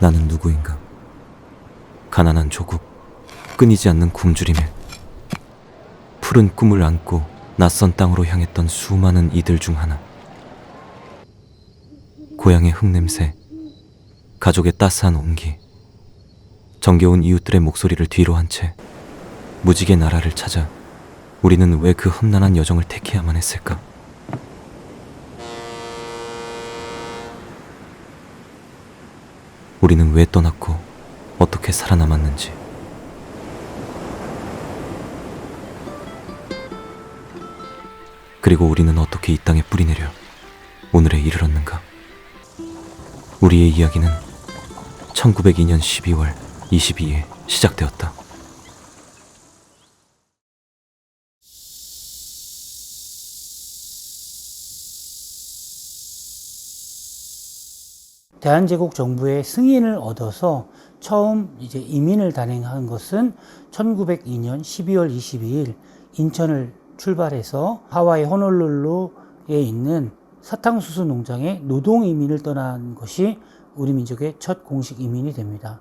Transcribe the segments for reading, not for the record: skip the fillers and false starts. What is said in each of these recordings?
나는 누구인가? 가난한 조국, 끊이지 않는 굶주림에 푸른 꿈을 안고 낯선 땅으로 향했던 수많은 이들 중 하나. 고향의 흙냄새, 가족의 따스한 온기, 정겨운 이웃들의 목소리를 뒤로 한 채 무지개 나라를 찾아 우리는 왜 그 험난한 여정을 택해야만 했을까? 우리는 왜 떠났고 어떻게 살아남았는지. 그리고 우리는 어떻게 이 땅에 뿌리내려 오늘에 이르렀는가? 우리의 이야기는 1902년 12월 22일 시작되었다. 대한제국 정부의 승인을 얻어서 처음 이제 이민을 단행한 것은 1902년 12월 22일 인천을 출발해서 하와이 호놀룰루에 있는 사탕수수 농장에 노동 이민을 떠난 것이 우리 민족의 첫 공식 이민이 됩니다.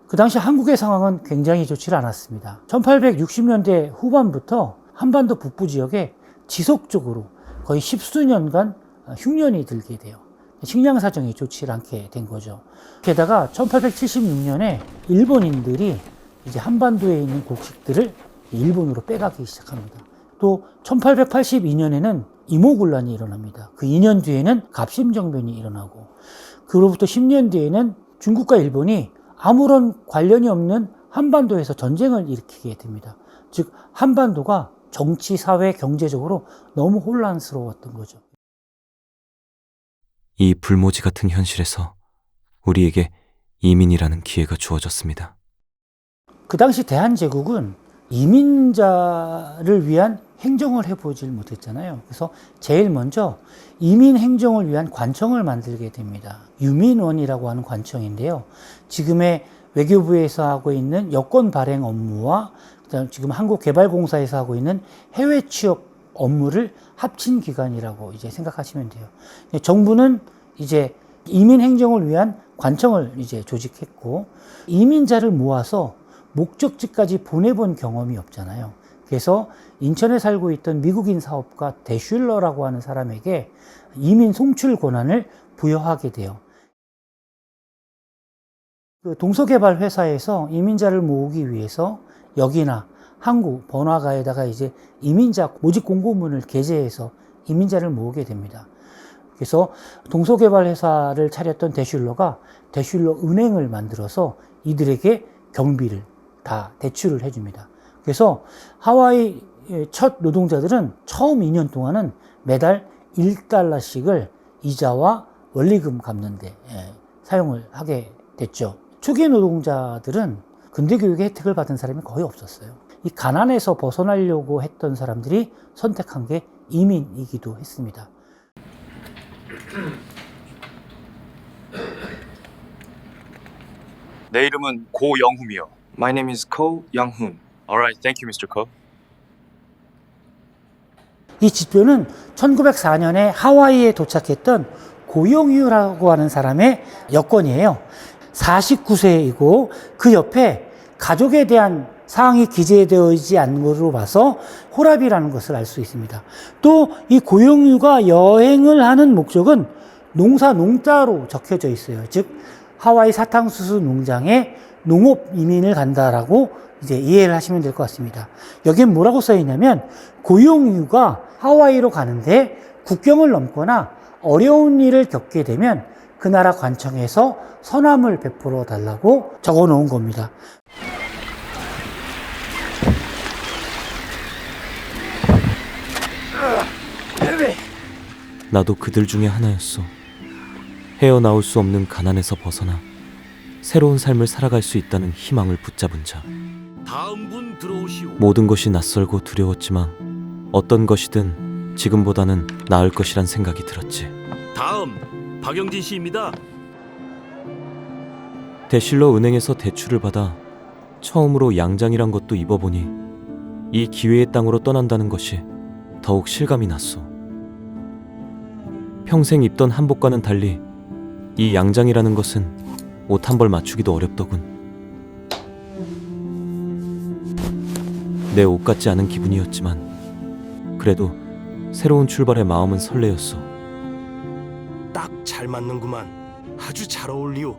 그 당시 한국의 상황은 굉장히 좋지 않았습니다. 1860년대 후반부터 한반도 북부 지역에 지속적으로 거의 십수년간 흉년이 들게 돼요. 식량 사정이 좋지 않게 된 거죠. 게다가 1876년에 일본인들이 이제 한반도에 있는 곡식들을 일본으로 빼가기 시작합니다. 또 1882년에는 이모군란이 일어납니다. 그 2년 뒤에는 갑심정변이 일어나고, 그로부터 10년 뒤에는 중국과 일본이 아무런 관련이 없는 한반도에서 전쟁을 일으키게 됩니다. 즉 한반도가 정치, 사회, 경제적으로 너무 혼란스러웠던 거죠. 이 불모지 같은 현실에서 우리에게 이민이라는 기회가 주어졌습니다. 그 당시 대한제국은 이민자를 위한 행정을 해보질 못했잖아요. 그래서 제일 먼저 이민 행정을 위한 관청을 만들게 됩니다. 유민원이라고 하는 관청인데요. 지금의 외교부에서 하고 있는 여권 발행 업무와 그다음 지금 한국개발공사에서 하고 있는 해외 취업 업무를 합친 기관이라고 이제 생각하시면 돼요. 정부는 이제 이민 행정을 위한 관청을 이제 조직했고, 이민자를 모아서 목적지까지 보내본 경험이 없잖아요. 그래서 인천에 살고 있던 미국인 사업가 대슐러라고 하는 사람에게 이민 송출 권한을 부여하게 돼요. 그 동서개발 회사에서 이민자를 모으기 위해서 여기나 한국 번화가에다가 이제 이민자 모집 공고문을 게재해서 이민자를 모으게 됩니다. 그래서 동서개발 회사를 차렸던 대슐러가 대슐러 은행을 만들어서 이들에게 경비를 다 대출을 해줍니다. 그래서 하와이 첫 노동자들은 처음 2년 동안은 매달 $1씩을 이자와 원리금 갚는데 사용을 하게 됐죠. 초기 노동자들은 근대교육의 혜택을 받은 사람이 거의 없었어요. 이 가난에서 벗어나려고 했던 사람들이 선택한 게 이민이기도 했습니다. 내 이름은 고영훈이요. My name is Ko Young-hoon. Alright, thank you, Mr. Ko. 이 지표는 1904년에 하와이에 도착했던 고영유라고 하는 사람의 여권이에요. 49세이고 그 옆에 가족에 대한 사항이 기재되어 있지 않는 것으로 봐서 호랍이라는 것을 알 수 있습니다. 또 이 고영유가 여행을 하는 목적은 농사 농자로 적혀져 있어요. 즉 하와이 사탕수수 농장에 농업 이민을 간다라고 이제 이해를 하시면 될 것 같습니다. 여기엔 뭐라고 써 있냐면 고영유가 하와이로 가는데 국경을 넘거나 어려운 일을 겪게 되면 그 나라 관청에서 선함을 베풀어 달라고 적어 놓은 겁니다. 나도 그들 중에 하나였어. 헤어나올 수 없는 가난에서 벗어나 새로운 삶을 살아갈 수 있다는 희망을 붙잡은 자. 다음 분 들어오시오. 모든 것이 낯설고 두려웠지만 어떤 것이든 지금보다는 나을 것이란 생각이 들었지. 다음 박영진 씨입니다. 대실러 은행에서 대출을 받아 처음으로 양장이란 것도 입어보니 이 기회의 땅으로 떠난다는 것이 더욱 실감이 났소. 평생 입던 한복과는 달리 이 양장이라는 것은 옷 한 벌 맞추기도 어렵더군. 내 옷 같지 않은 기분이었지만 그래도 새로운 출발의 마음은 설레었어. 딱 잘 맞는구만. 아주 잘 어울리오.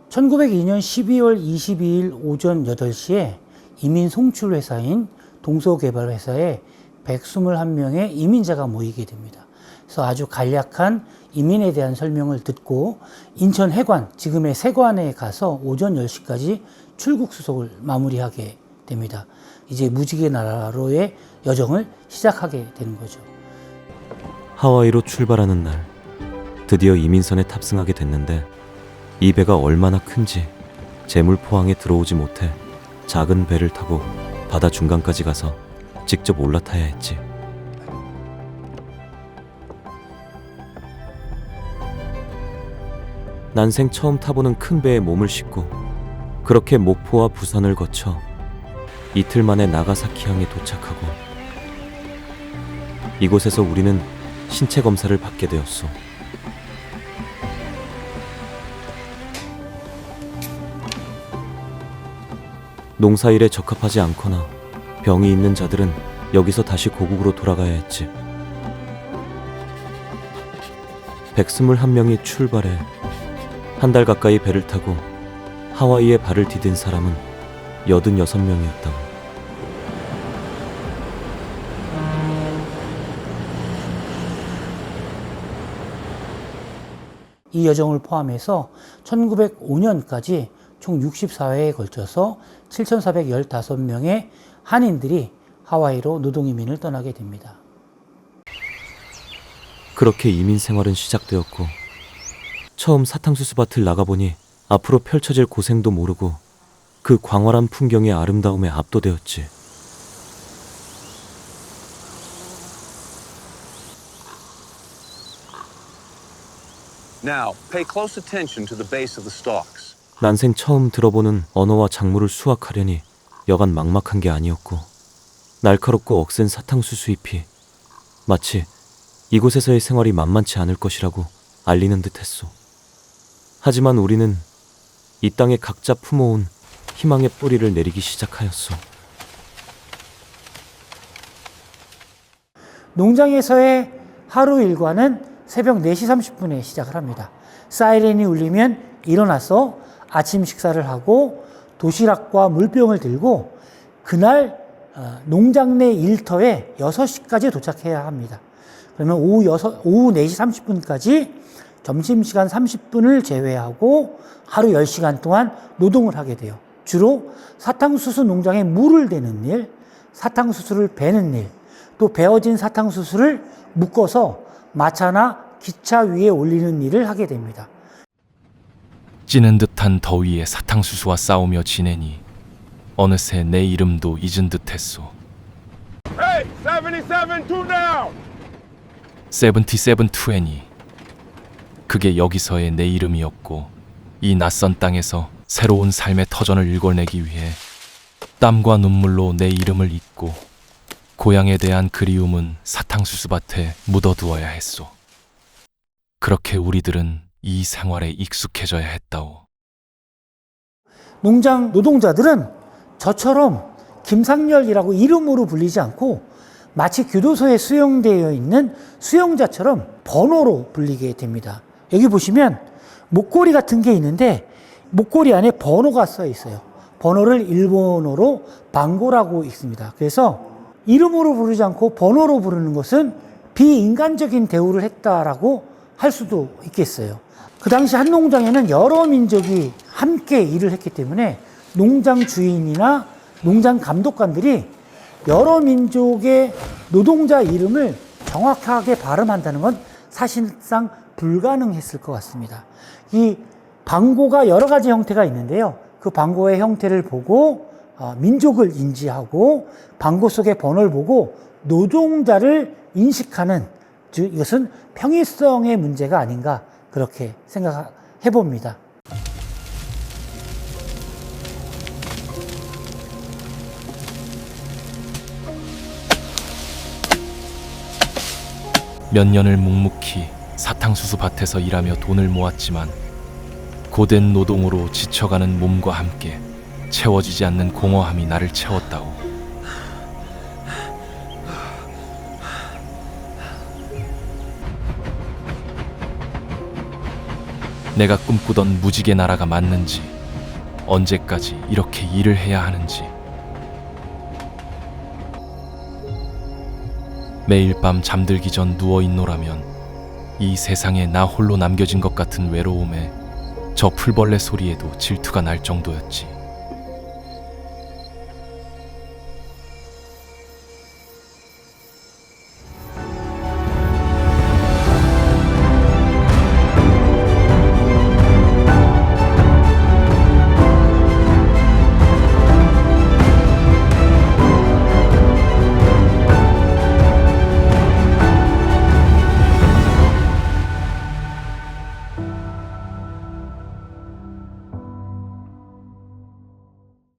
1902년 12월 22일 오전 8시에 이민 송출 회사인 동서개발회사에 121명의 이민자가 모이게 됩니다. 그래서 아주 간략한 이민에 대한 설명을 듣고 인천 해관, 지금의 세관에 가서 오전 10시까지 출국 수속을 마무리하게 됩니다. 이제 무지개 나라로의 여정을 시작하게 되는 거죠. 하와이로 출발하는 날 드디어 이민선에 탑승하게 됐는데 이 배가 얼마나 큰지 재물 포항에 들어오지 못해 작은 배를 타고 바다 중간까지 가서 직접 올라타야 했지. 난생 처음 타보는 큰 배에 몸을 싣고 그렇게 목포와 부산을 거쳐 이틀 만에 나가사키항에 도착하고 이곳에서 우리는 신체 검사를 받게 되었소. 농사일에 적합하지 않거나 병이 있는 자들은 여기서 다시 고국으로 돌아가야 했지. 121명이 출발해 한 달 가까이 배를 타고 하와이에 발을 디딘 사람은 86명이었다. 이 여정을 포함해서 1905년까지 총 64회에 걸쳐서 7,415명의 한인들이 하와이로 노동이민을 떠나게 됩니다. 그렇게 이민 생활은 시작되었고 처음 사탕수수 밭을 나가보니 앞으로 펼쳐질 고생도 모르고 그 광활한 풍경의 아름다움에 압도되었지. Now, pay close attention to the base of the stalks. 난생 처음 들어보는 언어와 작물을 수확하려니 여간 막막한 게 아니었고 날카롭고 억센 사탕수수 잎이 마치 이곳에서의 생활이 만만치 않을 것이라고 알리는 듯했소. 하지만 우리는 이 땅에 각자 품어온 희망의 뿌리를 내리기 시작하였소. 농장에서의 하루 일과는 새벽 4시 30분에 시작을 합니다. 사이렌이 울리면 일어나서 아침 식사를 하고 도시락과 물병을 들고 그날 농장 내 일터에 6시까지 도착해야 합니다. 그러면 오후 4시 30분까지 점심시간 30분을 제외하고 하루 10시간 동안 노동을 하게 돼요. 주로 사탕수수 농장에 물을 대는 일, 사탕수수를 베는 일, 또 베어진 사탕수수를 묶어서 마차나 기차 위에 올리는 일을 하게 됩니다. 찌는 듯한 더위에 사탕수수와 싸우며 지내니 어느새 내 이름도 잊은 듯했소. Hey, 77-2 now! 77-20. 그게 여기서의 내 이름이었고 이 낯선 땅에서 새로운 삶의 터전을 일궈내기 위해 땀과 눈물로 내 이름을 잇고 고향에 대한 그리움은 사탕수수밭에 묻어두어야 했소. 그렇게 우리들은 이 생활에 익숙해져야 했다오. 농장 노동자들은 저처럼 김상렬이라고 이름으로 불리지 않고 마치 교도소에 수용되어 있는 수용자처럼 번호로 불리게 됩니다. 여기 보시면 목걸이 같은 게 있는데 목걸이 안에 번호가 써 있어요. 번호를 일본어로 방고라고 읽습니다. 그래서 이름으로 부르지 않고 번호로 부르는 것은 비인간적인 대우를 했다라고 할 수도 있겠어요. 그 당시 한 농장에는 여러 민족이 함께 일을 했기 때문에 농장 주인이나 농장 감독관들이 여러 민족의 노동자 이름을 정확하게 발음한다는 건 사실상 불가능했을 것 같습니다. 이 방고가 여러 가지 형태가 있는데요. 그 방고의 형태를 보고 민족을 인지하고 방고 속의 번호를 보고 노동자를 인식하는, 즉 이것은 평이성의 문제가 아닌가 그렇게 생각해 봅니다. 몇 년을 묵묵히 사탕수수 밭에서 일하며 돈을 모았지만 고된 노동으로 지쳐가는 몸과 함께 채워지지 않는 공허함이 나를 채웠다오. 내가 꿈꾸던 무지개 나라가 맞는지, 언제까지 이렇게 일을 해야 하는지. 매일 밤 잠들기 전 누워있노라면 이 세상에 나 홀로 남겨진 것 같은 외로움에 저 풀벌레 소리에도 질투가 날 정도였지.